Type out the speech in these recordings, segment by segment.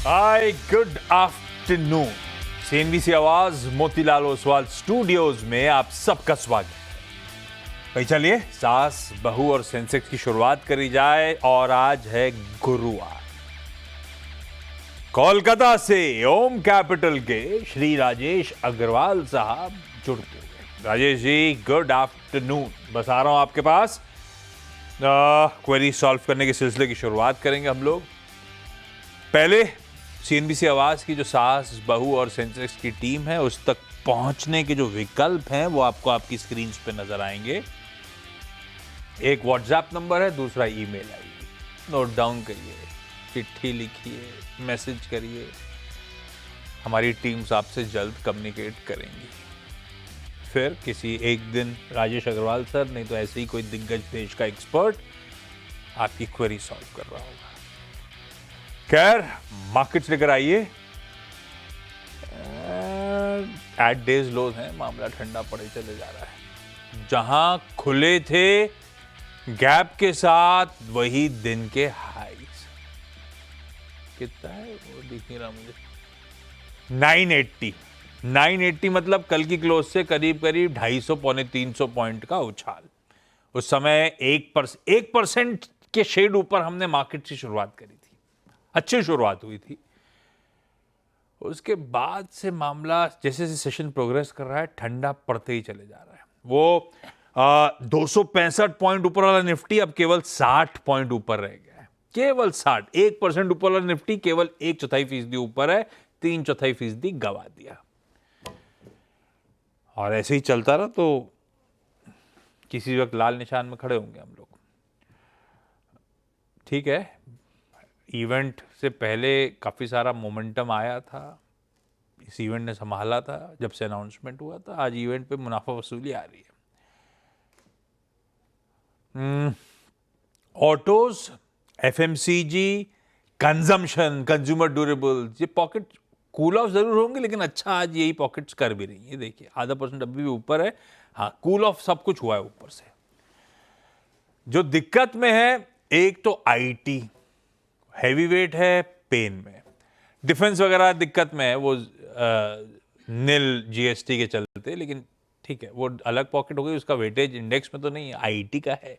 Hi good afternoon. CNBC आवाज Motilal Oswal studios में आप सबका स्वागत है। भाई चलिए सास बहू और सेंसेक्स की शुरुआत करी जाए और आज है गुरुवार। कोलकाता से ओम कैपिटल के श्री राजेश अग्रवाल साहब जुड़ गए। Rajesh ji good afternoon. बस आ रहा हूं आपके पास। क्वेरी सॉल्व करने के सिलसिले की शुरुआत करेंगे हम लोग। पहले सीएनबीसी आवाज की जो सास बहू और सेंसेक्स की टीम है उस तक पहुंचने के जो विकल्प हैं वो आपको आपकी स्क्रीन पे नजर आएंगे। एक व्हाट्सएप नंबर है, दूसरा ईमेल आईडी। नोट डाउन करिए, चिट्ठी लिखिए, मैसेज करिए। हमारी टीम्स आपसे जल्द कम्युनिकेट करेंगी। फिर किसी एक दिन राजेश अग्रवाल सर, नहीं तो ऐसे ही कोई दिग्गज देश का एक्सपर्ट आपकी क्वेरी सॉल्व कर रहा होगा। खैर मार्केट्स लेकर आइए। एट डेज लोज हैं, मामला ठंडा पड़े चले जा रहा है। जहां खुले थे गैप के साथ वही दिन के हाईज। कितना है वो दिख नहीं रहा मुझे। 980 मतलब कल की क्लोज से करीब करीब 250 पौने 300 पॉइंट का उछाल। उस समय 1% के शेड ऊपर हमने मार्केट की शुरुआत करी थी। अच्छी शुरुआत हुई थी। उसके बाद से मामला जैसे जैसे सेशन प्रोग्रेस कर रहा है ठंडा पड़ते ही चले जा रहा है। वो 265 पॉइंट ऊपर वाला निफ्टी अब केवल 60 पॉइंट ऊपर रह गया है। केवल 60। 1% ऊपर वाला निफ्टी केवल 1/4% ऊपर है। 3/4% गवा दिया। और ऐसे ही चलता रहा तो किसी वक्त लाल निशान में खड़े होंगे हम लोग। ठीक है, इवेंट से पहले काफ़ी सारा मोमेंटम आया था। इस इवेंट ने संभाला था जब से अनाउंसमेंट हुआ था। आज इवेंट पे मुनाफा वसूली आ रही है। Autos, FMCG, consumption, consumer durables, ये पॉकेट कूल ऑफ जरूर होंगे लेकिन अच्छा आज यही पॉकेट्स कर भी रही है। देखिए 0.5% अभी भी ऊपर है। हाँ, कूल ऑफ सब कुछ हुआ है ऊपर से। जो दिक्कत में है एक तो आईटी हैवी वेट है, पेन में। डिफेंस वगैरह दिक्कत में है, वो नील जीएसटी के चलते, लेकिन ठीक है वो अलग पॉकेट हो गई। उसका वेटेज इंडेक्स में तो नहीं है, आईटी का है।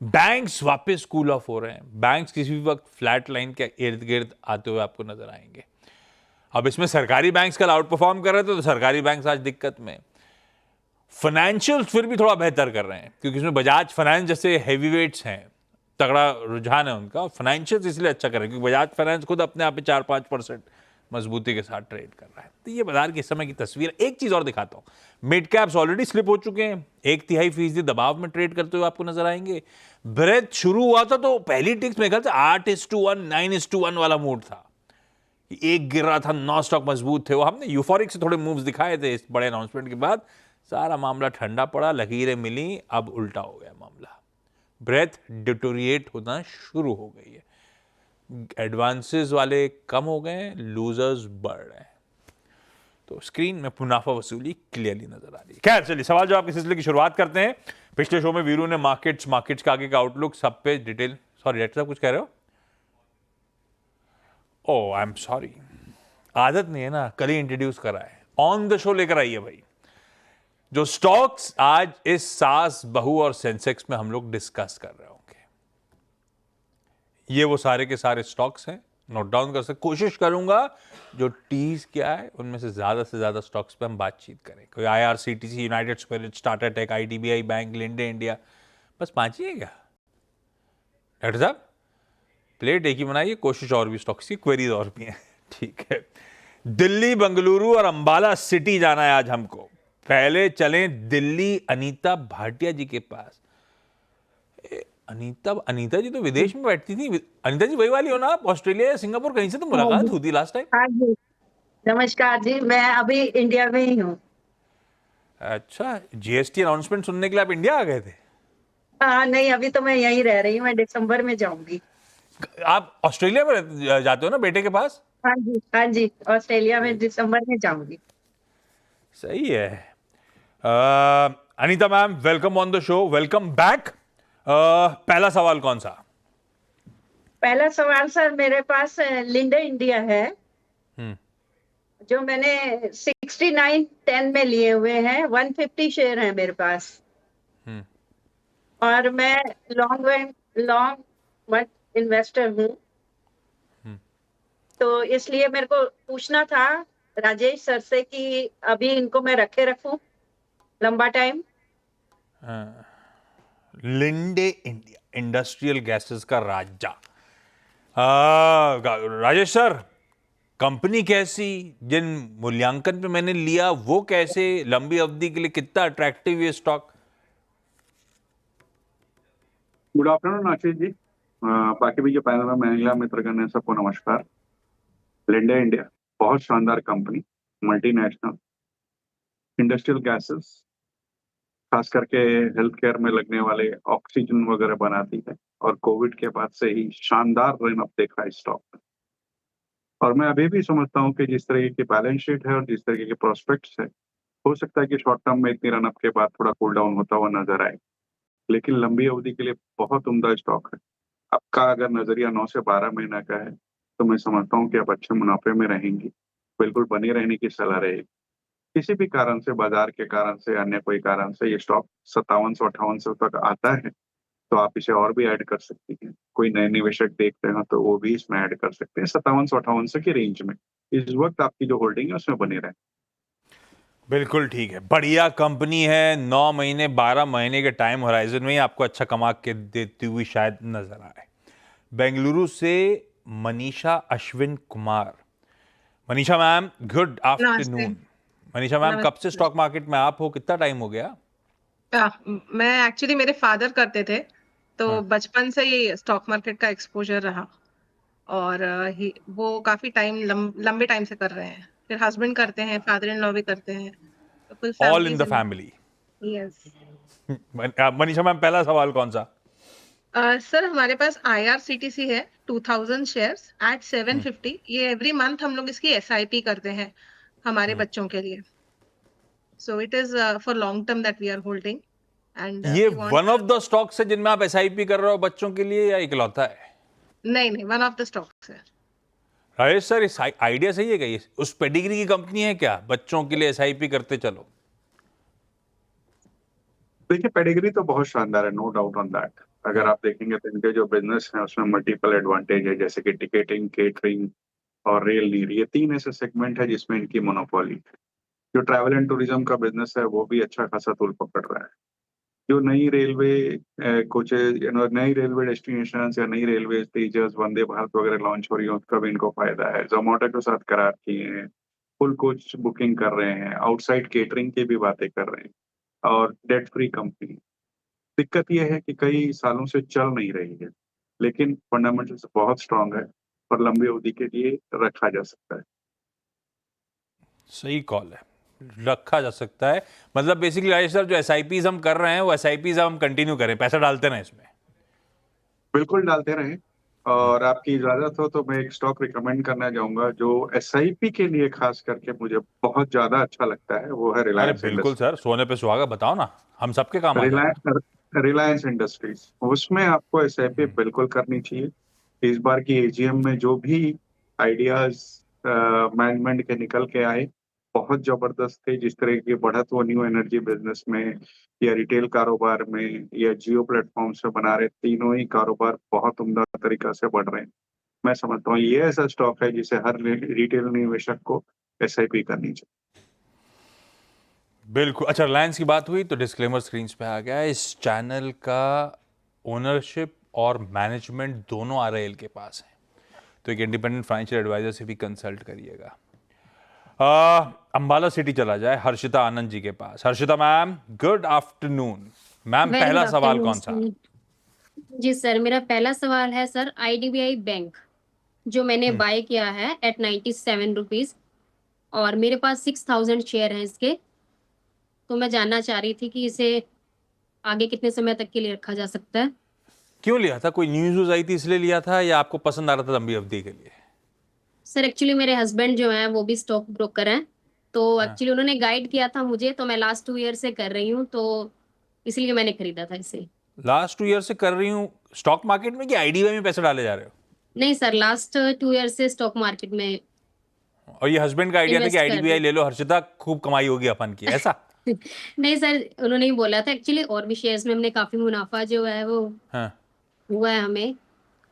बैंक्स वापस कूल ऑफ हो रहे हैं। बैंक्स किसी भी वक्त फ्लैट लाइन के इर्द गिर्द आते हुए आपको नजर आएंगे। अब इसमें सरकारी बैंक्स कल आउट परफॉर्म कर रहे थे तो सरकारी बैंक्स आज दिक्कत में। फाइनेंशियल फिर भी थोड़ा बेहतर कर रहे हैं क्योंकि इसमें बजाज फाइनेंस जैसे हैवी वेट्स हैं, तगड़ा रुझान है उनका। फाइनेंशियल इसलिए अच्छा कर रहे हैं क्योंकि बजाज फाइनेंस खुद अपने आप पे 4-5% मजबूती के साथ ट्रेड कर रहा है। तो ये बाजार के समय की तस्वीर। एक चीज और दिखाता हूं, मिड कैप्स ऑलरेडी स्लिप हो चुके हैं। 1/3% दबाव में ट्रेड करते हुए आपको नजर आएंगे। ब्रेथ शुरू हुआ था तो पहली टिक्स में ख्याल से 8:1, 9:1 वाला मूड था। एक गिर रहा था, 9 स्टॉक मजबूत थे। वो हमने यूफोरिक से थोड़े मूव्स दिखाए थे इस बड़े अनाउंसमेंट के बाद। सारा मामला ठंडा पड़ा, लकीरें मिली, अब उल्टा हो गया मामला। ब्रेथ डिटोरिएट होना शुरू हो गई है। एडवांसेस वाले कम हो गए हैं, लूजर्स बढ़ रहे हैं। तो स्क्रीन में मुनाफा वसूली क्लियरली नजर आ रही है। खैर चलिए सवाल जवाब के सिलसिले की शुरुआत करते हैं। पिछले शो में वीरू ने मार्केट्स के आगे का आउटलुक सब पे डिटेल। सॉरी डॉक्टर साहब कुछ कह रहे हो? ओह आई एम सॉरी, आदत नहीं है ना, कल ही इंट्रोड्यूस करा है। ऑन द शो लेकर आइए भाई। जो स्टॉक्स आज इस सास बहू और सेंसेक्स में हम लोग डिस्कस कर रहे होंगे, ये वो सारे के सारे स्टॉक्स हैं। नोट डाउन कर सकते। कोशिश करूंगा जो टीज क्या है उनमें से ज्यादा स्टॉक्स पे हम बातचीत करें। कोई IRCTC, United Spirits, Tata Tech, IDBI Bank, Linde India, बस 5 ही है क्या डॉक्टर साहब? प्लेट एक ही बनाइए, कोशिश और भी स्टॉक्स की, क्वेरीज और भी हैं। ठीक है, दिल्ली, बेंगलुरु और अंबाला सिटी जाना है आज हमको। पहले चलें दिल्ली अनीता भाटिया जी के पास। अनीता जी तो विदेश में बैठती थी। अनीता जी वही वाली हो ना आप? ऑस्ट्रेलिया या सिंगापुर कहीं से तो मुलाकात हुई थी लास्ट टाइम। हाँ जी, नमस्कार जी, मैं अभी इंडिया में ही हूँ। अच्छा, जीएसटी अनाउंसमेंट सुनने के लिए आप इंडिया आ गए थे? हाँ नहीं, अभी तो मैं यहीं रह रही हूँ, मैं दिसंबर में जाऊंगी। आप ऑस्ट्रेलिया में जाते हो ना बेटे के पास? हाँ जी, हाँ जी, ऑस्ट्रेलिया में दिसंबर में जाऊंगी। सही है। Anita ma'am welcome on the show, welcome back. पहला सवाल कौन सा? पहला सवाल सर मेरे पास लिंडे इंडिया है, हम्म जो मैंने 6910 में लिए हुए हैं। 150 शेयर है मेरे पास, हम्म और मैं लॉन्ग इन्वेस्टर हूँ। हम्म तो इसलिए मेरे को पूछना था राजेश सर से कि अभी इनको मैं रखे रखूं लंबा time. Linde India industrial gases का राजा। राजेश सर, कंपनी कैसी, जिन मूल्यांकन पे मैंने लिया वो कैसे, लंबी अवधि के लिए कितना अट्रैक्टिव ये stock? Good afternoon Ashish ji. बाकी भी जो पैनल में महिला मित्रगण है सबको नमस्कार। लिंडे इंडिया बहुत शानदार कंपनी, मल्टीनेशनल, इंडस्ट्रियल गैसेस, खास करके हेल्थ केयर में लगने वाले ऑक्सीजन वगैरह बनाती है, और कोविड के बाद से ही शानदार रन अप देखा है स्टॉक में। और मैं अभी भी समझता हूँ कि जिस तरीके की बैलेंस शीट है और जिस तरीके के प्रोस्पेक्ट्स है, हो सकता है कि शॉर्ट टर्म में इतनी रन अप के बाद थोड़ा कूल डाउन होता हुआ नजर आए, लेकिन लंबी अवधि के लिए बहुत उम्दा स्टॉक है। आपका अगर नजरिया 9 से 12 महीना का है तो मैं समझता हूँ कि आप अच्छे मुनाफे में रहेंगी। बिल्कुल बने रहने की सलाह रहेगी। किसी भी कारण से, बाजार के कारण से, अन्य कोई कारण से ये स्टॉक 5700 तक आता है तो आप इसे और भी ऐड कर सकती हैं। कोई नए निवेशक देख रहे हो तो वो भी इसमें ऐड कर सकते हैं 5700 की रेंज में। इस वक्त आपकी जो होल्डिंग है उसमें बने रहे। बिल्कुल ठीक है, बढ़िया कंपनी है। 9 महीने 12 महीने के टाइम होराइजन में ही आपको अच्छा कमा के देती हुई शायद नजर आए। बेंगलुरु से मनीषा अश्विन कुमार। मनीषा मैम, गुड नमस्ते। आफ्टरनून। मनीषा मैम, कब से नमस्ते। स्टॉक मार्केट में आप हो, कितना टाइम हो गया? मैं एक्चुअली मेरे फादर करते थे, तो हाँ। बचपन से ही स्टॉक मार्केट का एक्सपोजर रहा। और वो काफी टाइम लंबे टाइम से कर रहे हैं। फिर हस्बैंड करते हैं, फादर इन लॉ भी करते हैं, तो full all in family the जिम्मे। फैमिली। यस। मनीषा मैम, पहला सवाल कौन सा? सर हमारे पास IRCTC है, 2000 शेयर्स एट 750। ये एवरी मंथ हम लोग इसकी SIP करते हैं हमारे बच्चों के लिए। So it is for long term that we are holding, and ये we want. One of the stocks है जिनमें आप एसआईपी कर रहे हो बच्चों के लिए, या इकलौता है? नहीं नहीं, वन ऑफ द स्टॉक्स है। राजेश सर, इस आइडिया सही है क्या? ये उस पेडिग्री की कंपनी है क्या, बच्चों के लिए एसआईपी करते चलो? देखिए, पेडिग्री तो बहुत शानदार है, नो डाउट ऑन दैट। अगर आप देखेंगे तो इनके जो बिजनेस है उसमें मल्टीपल एडवांटेज है, जैसे कि टिकटिंग, केटरिंग और रेल नीर। ये 3 ऐसे सेगमेंट है जिसमें इनकी मोनोपोली है। जो ट्रैवल एंड टूरिज्म का बिजनेस है वो भी अच्छा खासा तूल पकड़ रहा है। जो नई रेलवे कोचेज, नई रेलवे डेस्टिनेशन या नई रेलवे तेजस, वंदे भारत वगैरह लॉन्च हो रही है, उसका भी इनको फायदा है। जोमेटो के साथ करार किए हैं, फुल कोच बुकिंग कर रहे हैं, आउटसाइड केटरिंग की भी बातें कर रहे हैं, और डेट फ्री कंपनी। दिक्कत यह है कि कई सालों से चल नहीं रही है, लेकिन फंडामेंटल्स बहुत स्ट्रांग है और लंबी अवधि के लिए रखा जा सकता है। सही कॉल है, रखा जा सकता है। मतलब बेसिकली राजेश सर, जो एसआईपीज हम कर रहे हैं वो एसआईपीज हम कंटिन्यू करें, पैसा डालते रहें इसमें। बिल्कुल डालते रहें। और आपकी इजाजत हो तो मैं एक स्टॉक रिकमेंड करना चाहूंगा जो एसआईपी के लिए खास करके मुझे बहुत ज्यादा अच्छा लगता है, वो है अरे रिलायंस बिल्कुल इंडस्ट्री। सर, सोने पे सुहागा, बताओ ना, हम सबके काम आ जाएगा। रिलायंस रिलायंस इंडस्ट्रीज, उसमें आपको एसआईपी बिल्कुल करनी चाहिए। इस बार की एजीएम में जो भी आइडियाज मैनेजमेंट के निकल के आए बहुत जबरदस्त थे। जिस तरह की बढ़त वो न्यू एनर्जी बिजनेस में या रिटेल कारोबार में या जियो प्लेटफॉर्म से बना रहे, तीनों ही कारोबार बहुत उम्दा तरीका से बढ़ रहे हैं। मैं समझता हूँ ये ऐसा स्टॉक है जिसे हर रिटेल निवेशक को एसआईपी करनी चाहिए। बिल्कुल। अच्छा, रिलायंस की बात हुई तो डिस्क्लेमर स्क्रीन पे आ गया है। इस चैनल का ओनरशिप और मैनेजमेंट दोनों आरआईएल के पास है, तो एक इंडिपेंडेंट फाइनेंशियल एडवाइजर से भी कंसल्ट करिएगा। अंबाला सिटी चला जाए, हर्षिता आनंद जी के पास। Harshita ma'am, good afternoon. Ma'am, very good पहला सवाल आफ्टरनून कौन सा? सर। जी सर, मेरा पहला सवाल है सर, IDBI बैंक जो मैंने बाय किया है एट 97 रुपीज, और मेरे पास 6000 शेयर हैं इसके। तो मैं जानना चाह रही थी कि इसे आगे कितने समय तक के लिए रखा जा सकता है। क्यों लिया था? कोई न्यूज आई थी इसलिए लिया था, या आपको पसंद आ रहा था लंबी अवधि के लिए? सर एक्चुअली मेरे हस्बैंड जो हैं वो भी स्टॉक ब्रोकर हैं, तो हाँ। एक्चुअली उन्होंने गाइड किया था मुझे, तो मैं लास्ट 2 ईयर से कर रही हूँ, तो इसलिए मैंने खरीदा था इसे। लास्ट 2 ईयर से कर रही हूँ स्टॉक मार्केट में, कि आईडीबीआई में पैसे डाले जा रहे हो? नहीं सर, लास्ट 2 ईयर से स्टॉक मार्केट में और ये हस्बैंड का आइडिया था कि इन्वेस्ट कर आईडीबीआई रही ले लो हर्षिता, खूब कमाई होगी अपन की, ऐसा? नहीं सर, उन्होंने ही बोला था एक्चुअली, और भी शेयर्स में हमने काफी मुनाफा जो है वो हाँ, हुआ है हमें,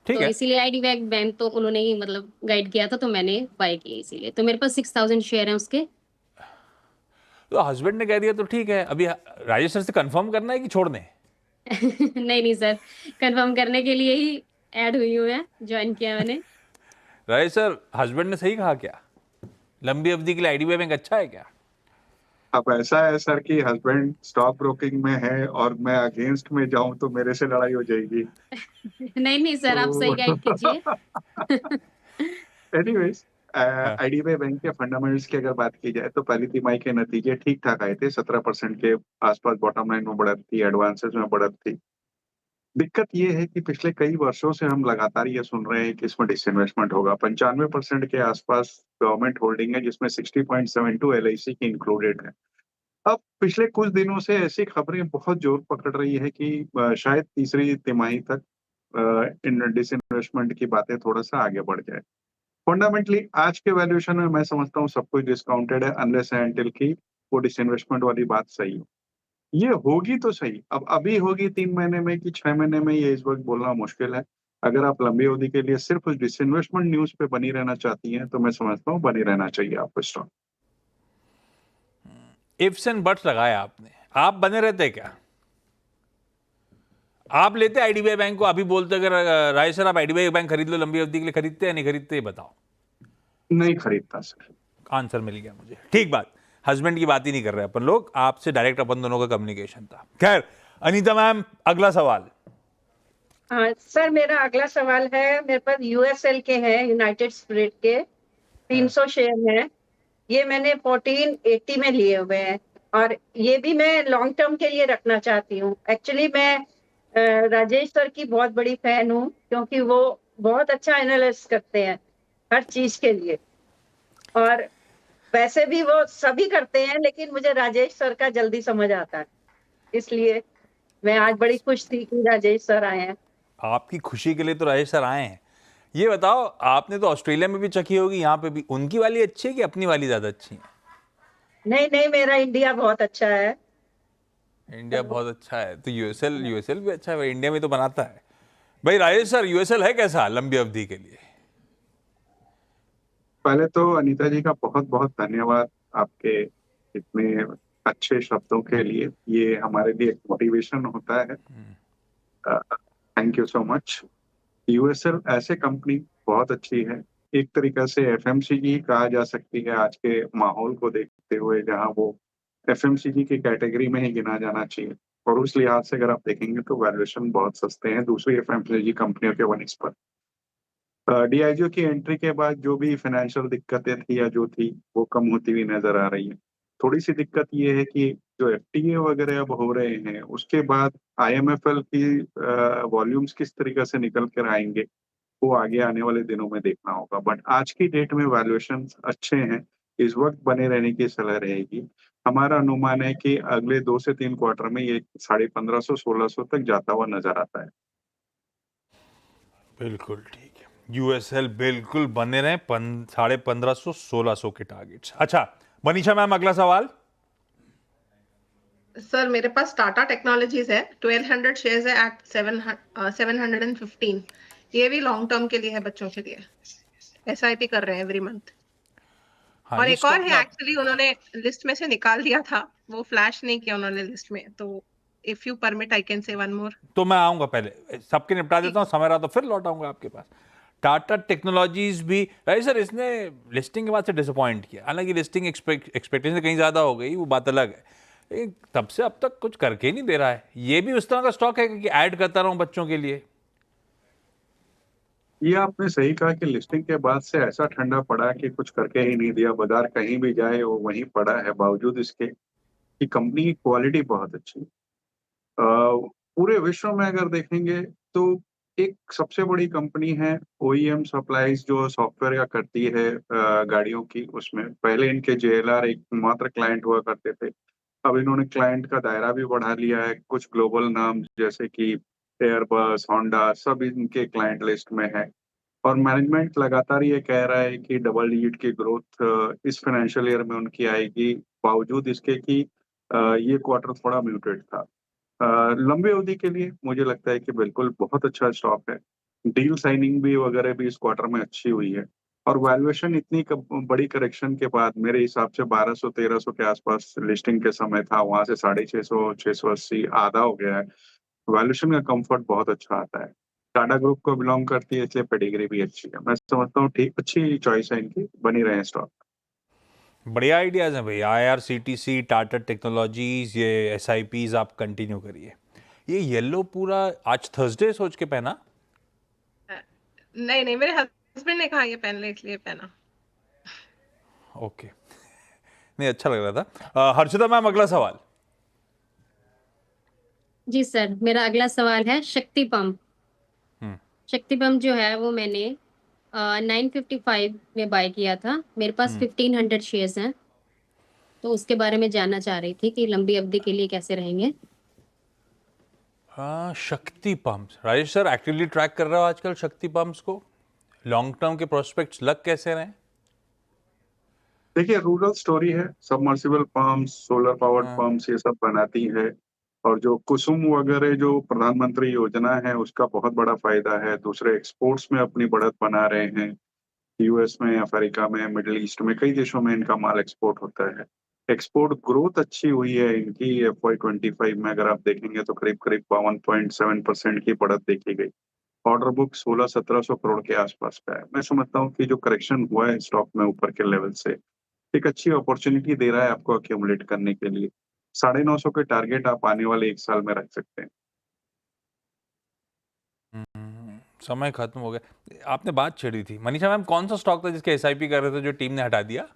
ठीक तो है। इसीलिए आईडीबीआई बैंक तो उन्होंने ही मतलब गाइड किया था, तो मैंने बाय किया इसीलिए। तो मेरे पास 6000 शेयर हैं उसके। तो हस्बैंड ने कह दिया तो ठीक है, अभी राजेश सर से कंफर्म करना है कि छोड़ दें? नहीं नहीं सर, कंफर्म करने के लिए ही ऐड हुई हूँ मैं, ज्वाइन किया मैंने। राजेश सर, हस्बैंड ने सही कहा क्या? लंबी अवधि के लिए आईडीबीआई बैंक अच्छा है क्या? अब ऐसा है सर कि हस्बैंड स्टॉक ब्रोकिंग में है और मैं अगेंस्ट में जाऊं तो मेरे से लड़ाई हो जाएगी। नहीं नहीं सर, आप सही गाइड कीजिए। तो एनीवेज, हाँ, आईडीबीआई बैंक के फंडामेंटल्स की अगर बात की जाए तो पहली तिमाही के नतीजे ठीक ठाक आए थे, 17% के आसपास बॉटम लाइन में बढ़त थी, एडवांसेस में बढ़त थी। दिक्कत ये है कि पिछले कई वर्षों से हम लगातार ये सुन रहे हैं कि इसमें डिसइन्वेस्टमेंट होगा। 95% के आसपास गवर्नमेंट होल्डिंग है, जिसमें 60.72 एलआईसी की इंक्लूडेड है। अब पिछले कुछ दिनों से ऐसी खबरें बहुत जोर पकड़ रही है कि शायद तीसरी तिमाही तक इन डिसइन्वेस्टमेंट की बातें थोड़ा सा आगे बढ़ जाए। फंडामेंटली आज के वैल्यूएशन में मैं समझता हूँ सब कुछ डिस्काउंटेड है, अनलेस एंड अनटिल की वो डिसइन्वेस्टमेंट वाली बात सही हो। ये होगी तो सही, अब अभी होगी 3 महीने में कि 6 महीने में, ये इस वक्त बोलना मुश्किल है। अगर आप लंबी अवधि के लिए सिर्फ उस डिसइन्वेस्टमेंट न्यूज पे बनी रहना चाहती हैं तो मैं समझता हूँ बनी रहना चाहिए आपको स्टॉक। इफ्स एंड बट्स लगाया आपने, आप बने रहते क्या? आप लेते आईडीबीआई बैंक को, अभी बोलते अगर राजेश सर आप आईडीबीआई बैंक खरीद लो लंबी अवधि के लिए, खरीदते या नहीं खरीदते, ये बताओ। नहीं खरीदता सर। आंसर मिल गया मुझे, ठीक बात। हस्बैंड की बात ही नहीं कर रहे अपन लोग, आपसे डायरेक्ट अपन दोनों का कम्युनिकेशन था। खैर, अनीता मैम, अगला सवाल। हाँ सर, मेरा अगला सवाल है, मेरे पास यूएसएल के हैं, यूनाइटेड स्पिरिट के 300 शेयर हैं। ये मैंने 1480 में लिए हुए हैं और ये भी मैं लॉन्ग टर्म के लिए रखना चाहती हूँ। एक्चुअली मैं राजेश सर की बहुत बड़ी फैन हूँ, क्योंकि वो बहुत अच्छा एनालिसिस करते हैं हर चीज के लिए, और वैसे भी वो सभी करते हैं, लेकिन मुझे राजेश सर का जल्दी समझ आता है, इसलिए मैं आज बड़ी खुश थी कि राजेश सर आए हैं। आपकी खुशी के लिए तो राजेश सर आए हैं। ये बताओ, आपने तो ऑस्ट्रेलिया में भी चखी होगी, यहाँ पे भी। उनकी वाली अच्छी है कि अपनी वाली ज्यादा अच्छी है? नहीं नहीं, मेरा इंडिया बहुत अच्छा है। इंडिया बहुत अच्छा है तो यूएसएल यूएसएल भी अच्छा है भाई, इंडिया में तो बनाता है भाई। राजेश सर, यूएसएल है कैसा लंबी अवधि के लिए? पहले तो अनीता जी का बहुत बहुत धन्यवाद आपके इतने अच्छे शब्दों के लिए। ये हमारे लिए एक मोटिवेशन होता है। Thank you so much. USL ऐसे कंपनी बहुत अच्छी है, एक तरीका से एफएमसीजी कहा जा सकती है आज के माहौल को देखते हुए, जहां वो एफएमसीजी की कैटेगरी में ही गिना जाना चाहिए। और उस लिहाज से अगर आप देखेंगे तो वैल्यूएशन बहुत सस्ते हैं दूसरी एफएमसीजी कंपनियों के वनिस्पत। डीआईजीओ की एंट्री के बाद जो भी फाइनेंशियल दिक्कतें थी या जो थी वो कम होती हुई नजर आ रही है। थोड़ी सी दिक्कत ये है कि जो एफटीए वगैरह अब हो रहे हैं उसके बाद आईएमएफएल की वॉल्यूम्स किस तरीके से निकल कर आएंगे वो आगे आने वाले दिनों में देखना होगा। बट आज की डेट में वैल्यूएशन अच्छे हैं, इस वक्त बने रहने की सलाह रहेगी। हमारा अनुमान है कि अगले 2 से 3 क्वार्टर में ये 1550-1600 तक जाता हुआ नजर आता है। बिल्कुल ठीक है, यूएसएल बिल्कुल बने रहे 1550-1600 के टारगेट्स। अच्छा मनीषा मैम, अगला सवाल। सर मेरे पास टाटा टेक्नोलॉजीज है, 1200 शेयर्स है एट 715। ये भी लॉन्ग टर्म के लिए है, बच्चों के लिए एसआईपी कर रहे हैं एवरी मंथ। हाँ, और ये एक और स्टॉक है, एक्चुअली उन्होंने लिस्ट में से निकाल दिया था, वो फ्लैश नहीं किया उन्होंने लिस्ट में, तो if you permit I can say one more. तो मैं आऊंगा, पहले सबके निपटा देता हूँ, समय रहा तो फिर लौट आऊंगा आपके पास। टाटा टेक्नोलॉजीज भी राइट सर, इसने लिस्टिंग के बाद से डिसअपॉइंट किया। हालांकि लिस्टिंग एक्सपेक्टेशन कहीं ज्यादा हो गई, वो बात अलग है, लेकिन तब से अब तक कुछ करके ही नहीं दे रहा है। ये भी उस तरह का स्टॉक है कि ऐड करता रहूं बच्चों के लिए? ये आपने सही कहा कि लिस्टिंग के बाद से ऐसा ठंडा पड़ा कि कुछ करके ही नहीं दिया। बाजार कहीं भी जाए वो वहीं पड़ा है, बावजूद इसके कि कंपनी की क्वालिटी बहुत अच्छी है। पूरे विश्व में अगर देखेंगे तो एक सबसे बड़ी कंपनी है ओईएम सप्लाईज, जो सॉफ्टवेयर का करती है गाड़ियों की। उसमें पहले इनके जेएलआर एक मात्र क्लाइंट हुआ करते थे, अब इन्होंने क्लाइंट का दायरा भी बढ़ा लिया है। कुछ ग्लोबल नाम जैसे कि एयरबस, होंडा, सब इनके क्लाइंट लिस्ट में है। और मैनेजमेंट लगातार ये कह रहा है कि डबल डिजिट की ग्रोथ इस फाइनेंशियल ईयर में उनकी आएगी, बावजूद इसके कि ये क्वार्टर थोड़ा म्यूटेड था। लंबी अवधि के लिए मुझे लगता है कि बिल्कुल बहुत अच्छा स्टॉक है। डील साइनिंग भी वगैरह भी इस क्वार्टर में अच्छी हुई है और वैल्यूएशन इतनी बड़ी करेक्शन के बाद मेरे हिसाब से 1200-1300 के आसपास लिस्टिंग के समय था, वहां से 650, 680 आधा हो गया है। वैल्यूएशन का कंफर्ट बहुत अच्छा आता है। टाटा ग्रुप को बिलोंग करती है, इसलिए पेडिग्री भी अच्छी है। मैं समझता हूँ ठीक अच्छी चॉइस है इनकी, बनी रहे स्टॉक। बढ़िया आइडियाज़ हैं भाई। IRCTC, टाटा टेक्नोलॉजीज, ये SIPs आप कंटिन्यू करिए। ये येलो पूरा आज थर्सडे सोच के पहना? नहीं नहीं, मेरे हस्बैंड ने कहा ये पहन ले, इसलिए पहना। ओके। नहीं, अच्छा लग रहा था। हर्षिता मैम, अगला सवाल। जी सर, मेरा अगला सवाल है शक्ति पंप। शक्ति पंप जो है वो मैंने 955 में बाय किया था। मेरे पास 1500 शेयर्स हैं, तो उसके बारे में जानना चाह रही थी कि लंबी अवधि के लिए कैसे रहेंगे। हाँ, शक्ति pumps. Rajesh sir actively track कर रहे हो आजकल शक्ति पंप्स को? लॉन्ग टर्म के प्रोस्पेक्ट्स लग कैसे रहे हैं? देखिए, रूरल स्टोरी है, submersible pumps, solar powered pumps ये सब बनाती है और जो कुसुम वगैरह जो प्रधानमंत्री योजना है उसका बहुत बड़ा फायदा है। दूसरे एक्सपोर्ट्स में अपनी बढ़त बना रहे हैं। यूएस में, अफ्रीका में, मिडिल ईस्ट में कई देशों में इनका माल एक्सपोर्ट होता है। एक्सपोर्ट ग्रोथ अच्छी हुई है इनकी। FY25 में अगर आप देखेंगे तो करीब करीब 52.7% की बढ़त देखी गई। ऑर्डर बुक 1600-1700 करोड़ के आसपास का है। मैं समझता हूँ कि जो करेक्शन हुआ है स्टॉक में ऊपर के लेवल से एक अच्छी अपॉर्चुनिटी दे रहा है आपको अक्यूमुलेट करने के लिए। 950 के टारगेट आप आने वाले 1 साल में रख सकते हैं। समय खत्म हो गया। आपने बात छेड़ी थी मनीषा मैम, कौन सा स्टॉक था जिसके SIP कर रहे थे जो टीम ने हटा दिया?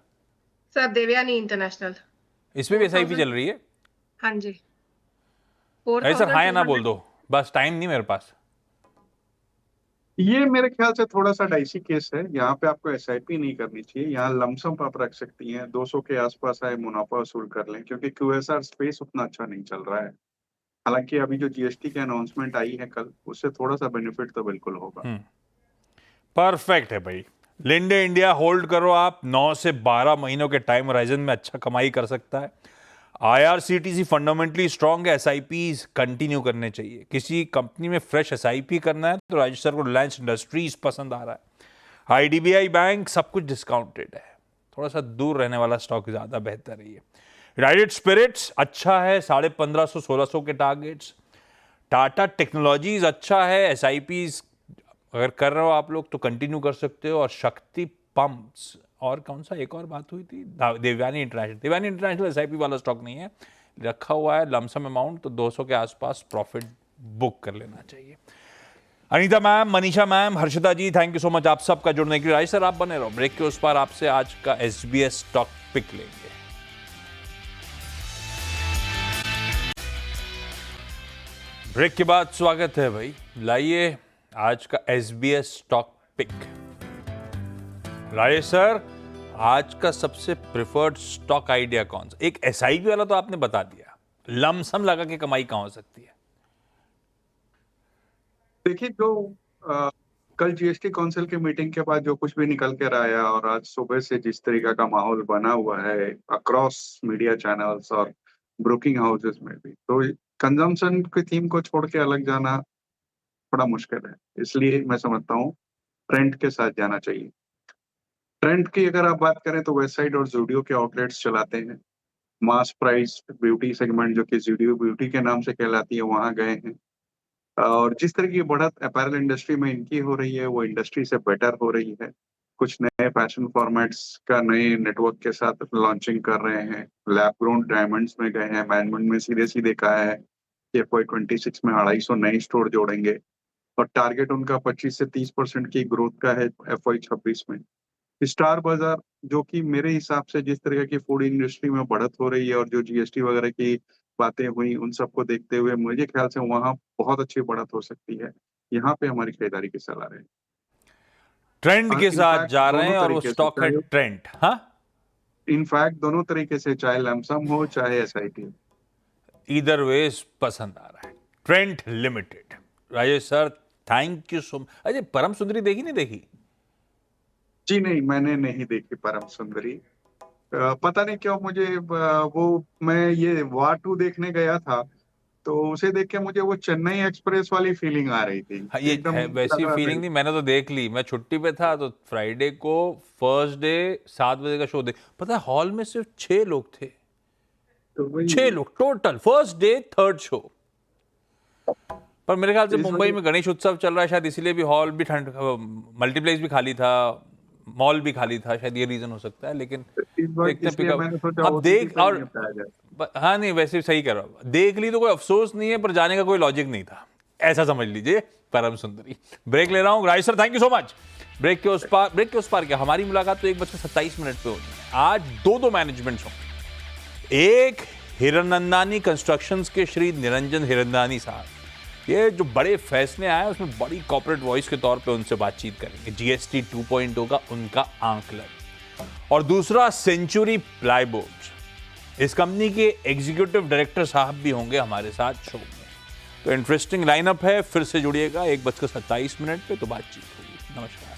Sir Devyani International. इसमें भी SIP 4000 चल रही है? हाँ जी। राजेश सर, हाँ या ना 4200। बोल दो, बस टाइम नहीं मेरे पास। ये मेरे ख्याल से थोड़ा सा डाइसी केस है। यहाँ पे आपको SIP नहीं करनी चाहिए। यहाँ लमसम आप रख सकती हैं, 200 के आसपास आए मुनाफा वसूल कर लें, क्योंकि QSR स्पेस उतना अच्छा नहीं चल रहा है। हालांकि अभी जो GST की अनाउंसमेंट आई है कल, उससे थोड़ा सा बेनिफिट तो बिल्कुल होगा। परफेक्ट है भाई। लिंडे इंडिया होल्ड करो आप। 9 से 12 महीनों के टाइम होराइजन में अच्छा कमाई कर सकता है। IRCTC फंडामेंटली स्ट्रांग है। SIPs कंटिन्यू करने चाहिए। किसी कंपनी में फ्रेश SIP करना है तो राजेश सर को रिलायंस इंडस्ट्रीज पसंद आ रहा है। IDBI बैंक सब कुछ डिस्काउंटेड है, थोड़ा सा दूर रहने वाला स्टॉक ज़्यादा बेहतर है। यूनाइटेड स्पिरिट्स अच्छा है, 1550-1600 के टारगेट्स। टाटा टेक्नोलॉजीज अच्छा है। SIPs अगर कर रहे हो आप लोग तो कंटिन्यू कर सकते हो। और शक्ति पंप्स, और कौन सा एक और बात हुई थी, Devyani International. Devyani International SIP वाला स्टॉक नहीं है, रखा हुआ है लमसम अमाउंट, तो 200 के आसपास प्रॉफिट बुक कर लेना चाहिए। Anita ma'am, Manisha ma'am, Harshita ji, thank you so much आप सबका जुड़ने के लिए। राजेश सर आप बने रहो, ब्रेक के उस पार आपसे आज का SBS स्टॉक पिक लेंगे। ब्रेक के बाद स्वागत है भाई। लाइए आज का SBS stock pick. Rajesh sir, आज का सबसे प्रिफर्ड स्टॉक आइडिया कौन सा? एक SIP वाला तो आपने बता दिया, लमसम लगा के कमाई कहां हो सकती है? देखिए, जो कल GST काउंसिल की मीटिंग के बाद जो कुछ भी निकल कर आया और आज सुबह से जिस तरीके का माहौल बना हुआ है अक्रॉस मीडिया चैनल्स और ब्रोकिंग हाउसेस में भी, तो कंजम्पशन की थीम को छोड़ के अलग जाना थोड़ा मुश्किल है। इसलिए मैं समझता हूँ ट्रेंड के साथ जाना चाहिए। ट्रेंड की अगर आप बात करें तो वेबसाइट और ज़ूडियो के आउटलेट्स चलाते हैं। मास प्राइस ब्यूटी सेगमेंट जो कि ज़ूडियो ब्यूटी के नाम से कहलाती है, वहाँ गए हैं। और जिस तरह की बढ़त अपैरल इंडस्ट्री में इनकी हो रही है वो इंडस्ट्री से बेटर हो रही है। कुछ नए फैशन फॉर्मेट्स का नए नेटवर्क के साथ लॉन्चिंग कर रहे हैं। लैब ग्रोन डायमंड्स में गए हैं। मैनेजमेंट में सीधे सीधे कहा है कि FY26 में 250 नए स्टोर जोड़ेंगे और टारगेट उनका 25 से 30% की ग्रोथ का है FY26 में। स्टार बाजार, जो कि मेरे हिसाब से जिस तरह की फूड इंडस्ट्री में बढ़त हो रही है और जो GST वगैरह की बातें हुई उन सबको देखते हुए मुझे ख्याल से वहां बहुत अच्छी बढ़त हो सकती है। यहाँ पे हमारी खरीदारी की सलाह है। ट्रेंड के साथ इनफैक्ट जा रहे दोनों हैं और वो तरीके से स्टॉक है ट्रेंड। हाँ, इनफैक्ट दोनों तरीके से, चाहे लमसम हो चाहे SIP। इधर वेज पसंद आ रहा है। Trend limited. Rajesh sir thank you so much. Ajay, परम सुंदरी देखी नहीं देखी? जी नहीं, मैंने नहीं देखी परम सुंदरी। पता नहीं क्यों मुझे वो, मैं ये वार 2 देखने गया था, तो उसे देख के मुझे वो चेन्नई एक्सप्रेस वाली फीलिंग आ रही थी। हाँ, ये एकदम है वैसी तगड़ा फीलिंग film। नहीं, मैंने तो देख ली। मैं छुट्टी पे था तो फ्राइडे को फर्स्ट डे 7 बजे का शो देख, पता है हॉल में सिर्फ 6 लोग थे, तो वही 6 लोग total, first day third show. पर मेरे ख्याल से इस मुंबई वजह- में गणेश उत्सव चल रहा है शायद, इसीलिए भी हॉल भी ठंड, मल्टीप्लेक्स भी खाली था, मॉल भी खाली था, शायद ये रीजन हो सकता है। लेकिन इस बार देखते हैं इसलिए मैंने पिकअप। सोचा अब OTT देख पे ही और निपटाया जाए। हाँ नहीं, वैसे सही कर रहा हूँ, देख ली तो कोई अफसोस नहीं है, पर जाने का कोई लॉजिक नहीं था, ऐसा समझ लीजिए। परम सुंदरी। ब्रेक ले रहा हूँ। Raj sir, thank you so much. Break के उस पार क्या, हमारी मुलाकात तो 1:27 पे होनी है। आज दो मैनेजमेंट्स होंगे। एक हिरनंदानी कंस्ट्रक्शंस के श्री निरंजन हिरनंदानी साहब, ये जो बड़े फैसले आए उसमें बड़ी कॉर्पोरेट वॉइस के तौर पे उनसे बातचीत करेंगे, GST 2.0 का उनका आंकलन। और दूसरा सेंचुरी प्लाईबोर्ड्स, इस कंपनी के एग्जीक्यूटिव डायरेक्टर साहब भी होंगे हमारे साथ शो में। तो इंटरेस्टिंग लाइनअप है, फिर से जुड़िएगा 1:27 पे, तो बातचीत होगी। नमस्कार।